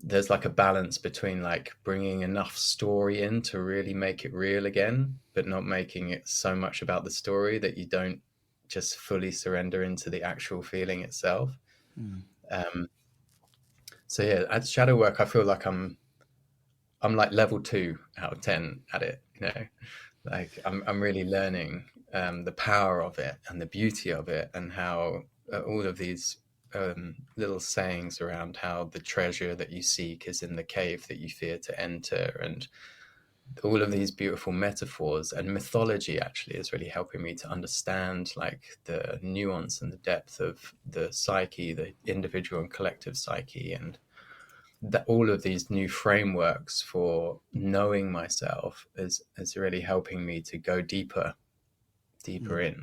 there's like a balance between like bringing enough story in to really make it real again, but not making it so much about the story that you don't just fully surrender into the actual feeling itself. So yeah, at shadow work, I feel like I'm like level 2 out of 10 at it, you know, like I'm really learning the power of it and the beauty of it, and how all of these little sayings around how the treasure that you seek is in the cave that you fear to enter, and all of these beautiful metaphors and mythology actually is really helping me to understand like the nuance and the depth of the psyche, the individual and collective psyche, and that all of these new frameworks for knowing myself is really helping me to go deeper in.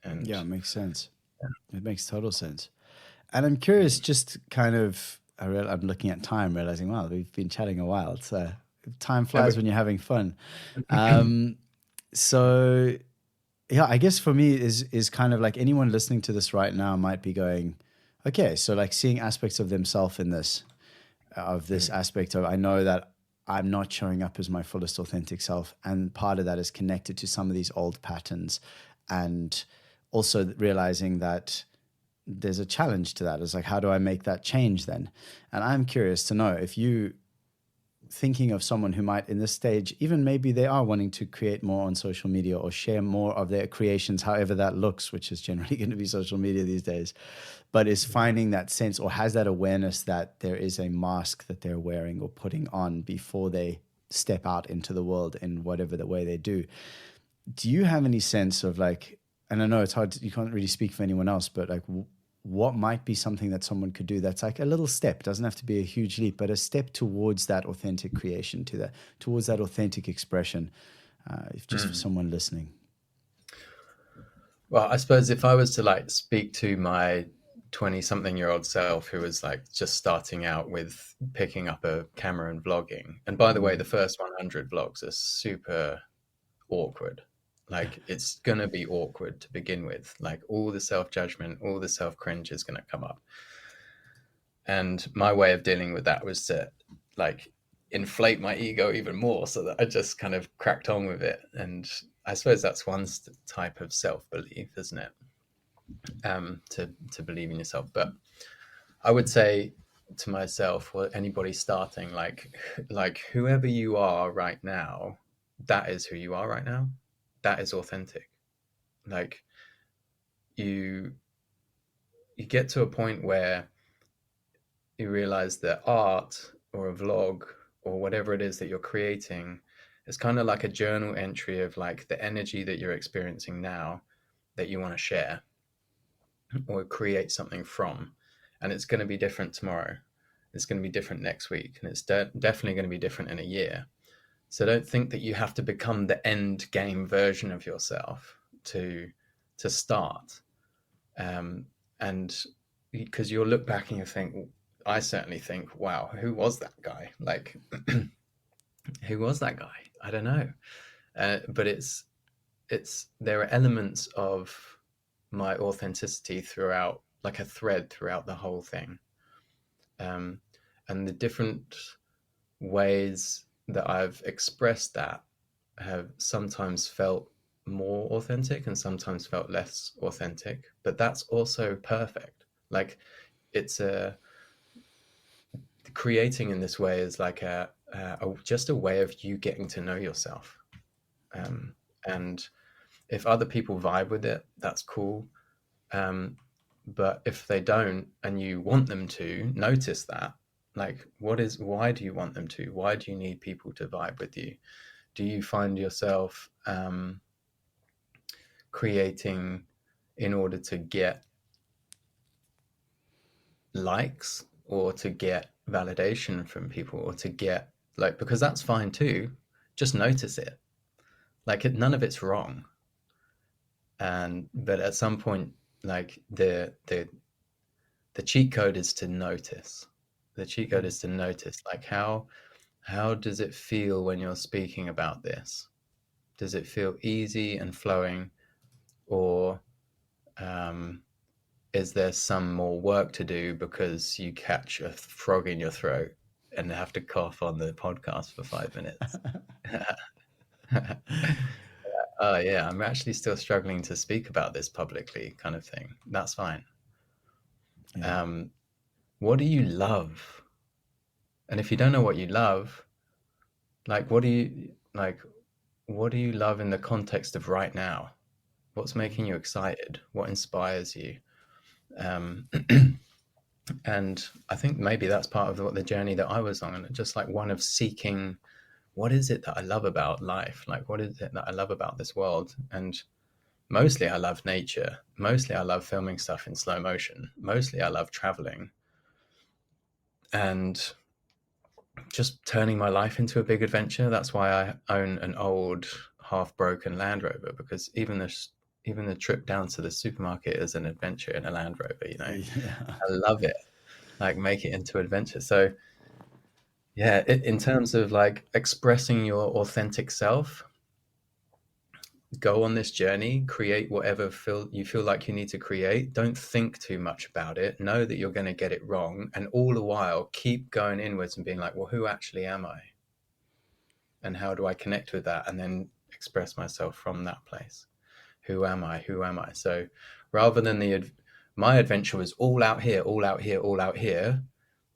And Yeah, it makes sense. It makes total sense. And I'm curious, just kind of, I'm looking at time, realizing, wow, we've been chatting a while. It's time flies when you're having fun. So yeah, I guess for me is kind of like anyone listening to this right now might be going, okay, so like seeing aspects of themselves in this, of this aspect of, I know that I'm not showing up as my fullest authentic self. And part of that is connected to some of these old patterns. And also realizing that there's a challenge to that. It's like, how do I make that change then? And I'm curious to know if you thinking of someone who might in this stage, even maybe they are wanting to create more on social media or share more of their creations, however that looks, which is generally going to be social media these days, but is finding that sense or has that awareness that there is a mask that they're wearing or putting on before they step out into the world in whatever the way they do. Do you have any sense of like, and I know it's hard, you can't really speak for anyone else, but like what might be something that someone could do that's like a little step, doesn't have to be a huge leap, but a step towards that authentic creation, towards that authentic expression, if just for someone listening? Well, I suppose if I was to like speak to my 20-something-year-old self who was like just starting out with picking up a camera and vlogging, and by the way, the first 100 vlogs are super awkward. Like it's going to be awkward to begin with. Like all the self-judgment, all the self-cringe is going to come up. And my way of dealing with that was to like inflate my ego even more so that I just kind of cracked on with it. And I suppose that's one type of self-belief, isn't it? To believe in yourself. But I would say to myself or anybody starting, like whoever you are right now, that is who you are right now. That is authentic. Like you get to a point where you realize that art or a vlog or whatever it is that you're creating is kind of like a journal entry of like the energy that you're experiencing now that you want to share or create something from. And it's going to be different tomorrow. It's going to be different next week. And it's definitely going to be different in a year. So don't think that you have to become the end game version of yourself to start. And because you'll look back and you think, I certainly think, wow, who was that guy? Like, who was that guy? I don't know. But there are elements of my authenticity throughout, like a thread throughout the whole thing. And the different ways that I've expressed that have sometimes felt more authentic and sometimes felt less authentic, but that's also perfect. Like creating in this way is like just a way of you getting to know yourself. And if other people vibe with it, that's cool. But if they don't, and you want them to, notice that. Like, why do you want them to? Why do you need people to vibe with you? Do you find yourself creating in order to get likes or to get validation from people or to get like, because that's fine too. Just notice it. Like none of it's wrong. But at some point, like the cheat code is to notice. The cheat code is to notice, like how does it feel when you're speaking about this? Does it feel easy and flowing, or is there some more work to do because you catch a frog in your throat and have to cough on the podcast for 5 minutes. Oh yeah, I'm actually still struggling to speak about this publicly, kind of thing. That's fine. Yeah. What do you love? And if you don't know what you love, like what do you love in the context of right now? What's making you excited? What inspires you? And I think maybe that's part of the journey that I was on, just like one of seeking, what is it that I love about life? Like, what is it that I love about this world? And mostly I love nature. Mostly I love filming stuff in slow motion. Mostly I love traveling and just turning my life into a big adventure. That's why I own an old half-broken Land Rover, because even the trip down to the supermarket is an adventure in a Land Rover, you know. Yeah. I love it. Like, make it into adventure. So yeah, in terms of like expressing your authentic self, go on this journey, create whatever you feel like you need to create. Don't think too much about it. Know that you're going to get it wrong. And all the while, keep going inwards and being like, well, who actually am I? And how do I connect with that? And then express myself from that place. Who am I? Who am I? So rather than my adventure was all out here, all out here, all out here.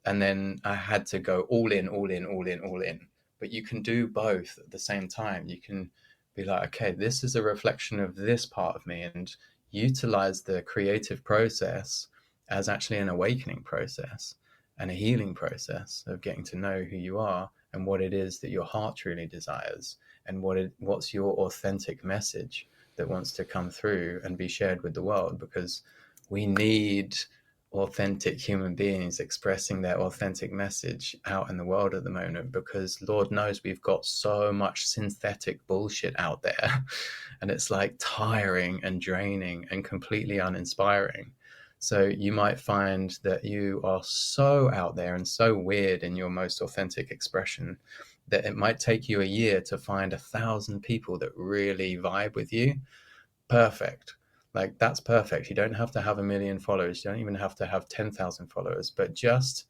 And then I had to go all in, all in, all in, all in. But you can do both at the same time. You can be like, okay, this is a reflection of this part of me, and utilize the creative process as actually an awakening process and a healing process of getting to know who you are and what it is that your heart truly desires, and what's your authentic message that wants to come through and be shared with the world, because we need authentic human beings expressing their authentic message out in the world at the moment, because Lord knows we've got so much synthetic bullshit out there and it's like tiring and draining and completely uninspiring. So you might find that you are so out there and so weird in your most authentic expression that it might take you a year to find 1,000 people that really vibe with you. Perfect. Like, that's perfect. You don't have to have 1 million followers. You don't even have to have 10,000 followers, but just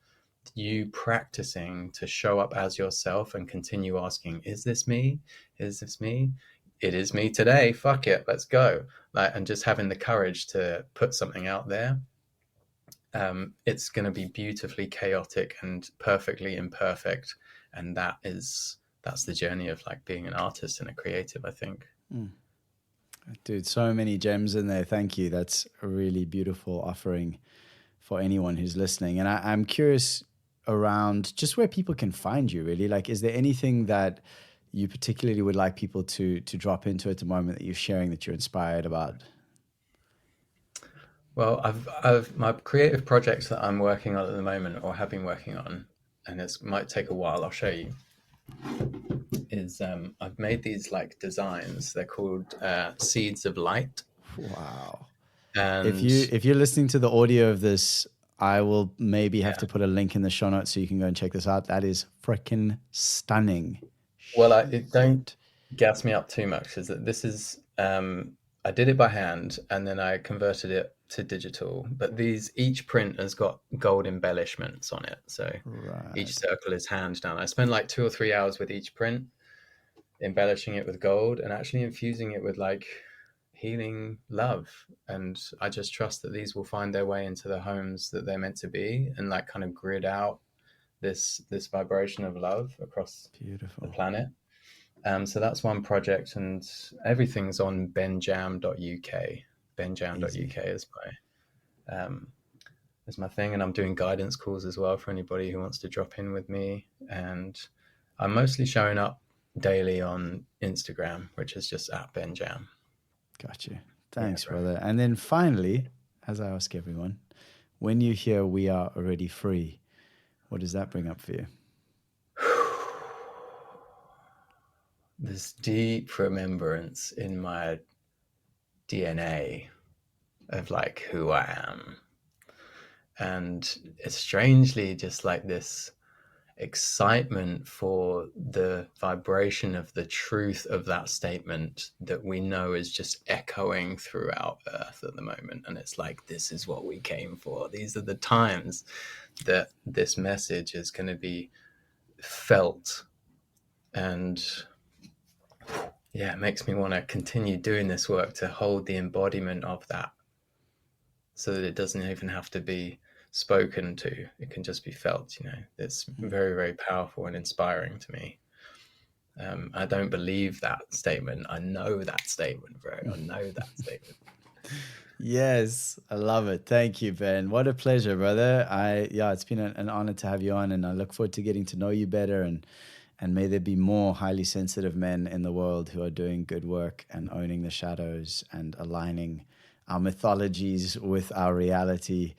you practicing to show up as yourself and continue asking, is this me? Is this me? It is me today. Fuck it. Let's go. Like, and just having the courage to put something out there. It's going to be beautifully chaotic and perfectly imperfect. And that's the journey of like being an artist and a creative, I think. Dude, so many gems in there. Thank you. That's a really beautiful offering for anyone who's listening. And I'm curious around just where people can find you, really. Like, is there anything that you particularly would like people to drop into at the moment that you're sharing that you're inspired about? Well, I've my creative projects that I'm working on at the moment, or have been working on, and it might take a while, I'll show you, is I've made these like designs. They're called Seeds of Light. Wow. And if you're listening to the audio of this, I will maybe have to put a link in the show notes so you can go and check this out. That is freaking stunning. Well, don't gas me up too much, because this is I did it by hand and then I converted it to digital. But each print has got gold embellishments on it, so each circle is hand done. I spend like 2 or 3 hours with each print, embellishing it with gold and actually infusing it with like healing love. And I just trust that these will find their way into the homes that they're meant to be, and like kind of grid out this vibration of love across the planet. So that's one project, and everything's on benjam.uk. Benjam.uk is my thing, and I'm doing guidance calls as well for anybody who wants to drop in with me. And I'm mostly showing up daily on Instagram, which is just @benjam. Got you. Thanks, brother. And then finally, as I ask everyone, when you hear "we are already free," what does that bring up for you? This deep remembrance in my DNA of like who I am. And it's strangely just like this excitement for the vibration of the truth of that statement that we know is just echoing throughout Earth at the moment. And it's like, this is what we came for. These are the times that this message is going to be felt. And yeah, it makes me want to continue doing this work to hold the embodiment of that, so that it doesn't even have to be spoken to. It can just be felt, you know. It's very, very powerful and inspiring to me. I don't believe that statement. I know that statement, bro. I know that statement. Yes, I love it. Thank you, Ben. What a pleasure, brother. It's been an honor to have you on, and I look forward to getting to know you better, and may there be more highly sensitive men in the world who are doing good work and owning the shadows and aligning our mythologies with our reality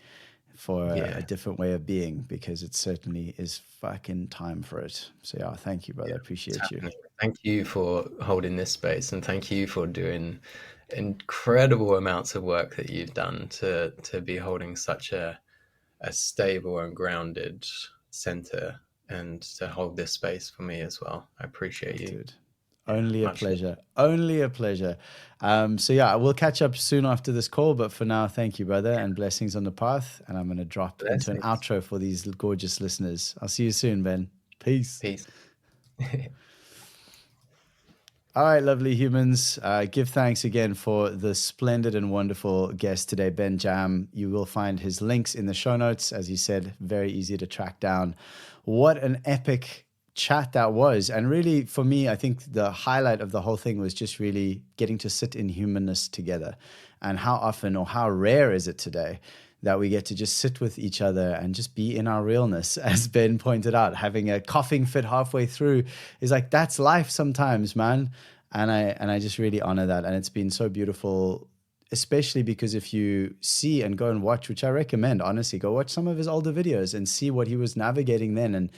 for a different way of being, because it certainly is fucking time for it. So yeah, thank you, brother. Appreciate you. Thank you for holding this space, and thank you for doing incredible amounts of work that you've done to be holding such a stable and grounded center, and to hold this space for me as well. I appreciate you. Dude. Only a pleasure. Only a pleasure. So yeah, we'll catch up soon after this call, but for now, thank you, brother, and blessings on the path. And I'm going to drop into an outro for these gorgeous listeners. I'll see you soon, Ben. Peace. Peace. All right, lovely humans. Give thanks again for the splendid and wonderful guest today, Ben Jam. You will find his links in the show notes. As you said, very easy to track down. What an epic chat that was. And really, for me, I think the highlight of the whole thing was just really getting to sit in humanness together. And how often, or how rare is it today, that we get to just sit with each other and just be in our realness. As Ben pointed out, having a coughing fit halfway through is like, that's life sometimes, man. And I just really honor that. And it's been so beautiful, especially because if you see and go and watch, which I recommend, honestly, go watch some of his older videos and see what he was navigating then,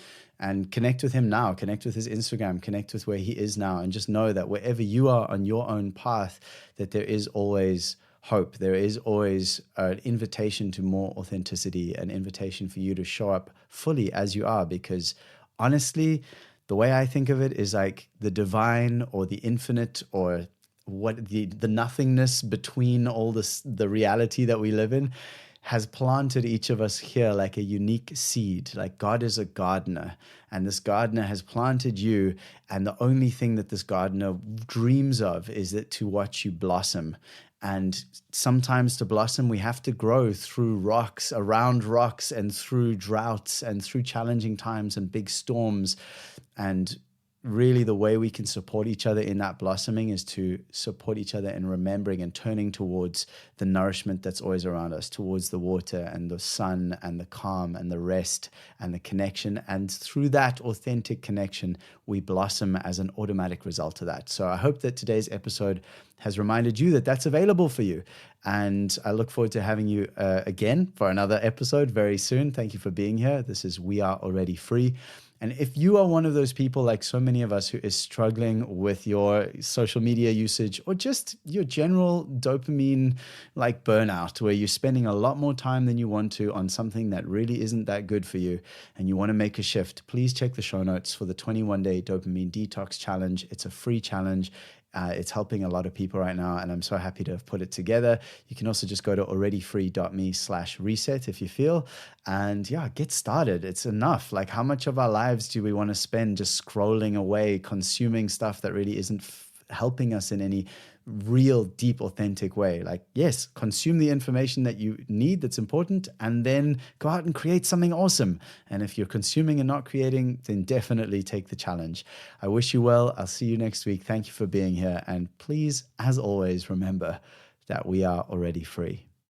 and connect with him now, connect with his Instagram, connect with where he is now, and just know that wherever you are on your own path, that there is always hope. There is always an invitation to more authenticity, an invitation for you to show up fully as you are, because honestly, the way I think of it is like the divine or the infinite, or what the nothingness between all this, the reality that we live in, has planted each of us here like a unique seed. Like God is a gardener, and this gardener has planted you, and the only thing that this gardener dreams of is that to watch you blossom. And sometimes to blossom, we have to grow through rocks, around rocks, and through droughts, and through challenging times and big storms. And really the way we can support each other in that blossoming is to support each other in remembering and turning towards the nourishment that's always around us, towards the water and the sun and the calm and the rest and the connection. And through that authentic connection, we blossom as an automatic result of that. So I hope that today's episode has reminded you that that's available for you. And I look forward to having you again for another episode very soon. Thank you for being here. This is We Are Already Free. And if you are one of those people, like so many of us, who is struggling with your social media usage, or just your general dopamine like burnout, where you're spending a lot more time than you want to on something that really isn't that good for you, and you want to make a shift, please check the show notes for the 21-day dopamine detox challenge. It's a free challenge. It's helping a lot of people right now, and I'm so happy to have put it together. You can also just go to alreadyfree.me/reset if you feel, and yeah, get started. It's enough. Like, how much of our lives do we want to spend just scrolling away, consuming stuff that really isn't helping us in any real, deep, authentic way? Like, yes, consume the information that you need that's important, and then go out and create something awesome. And if you're consuming and not creating, then definitely take the challenge. I wish you well. I'll see you next week. Thank you for being here. And please, as always, remember that we are already free.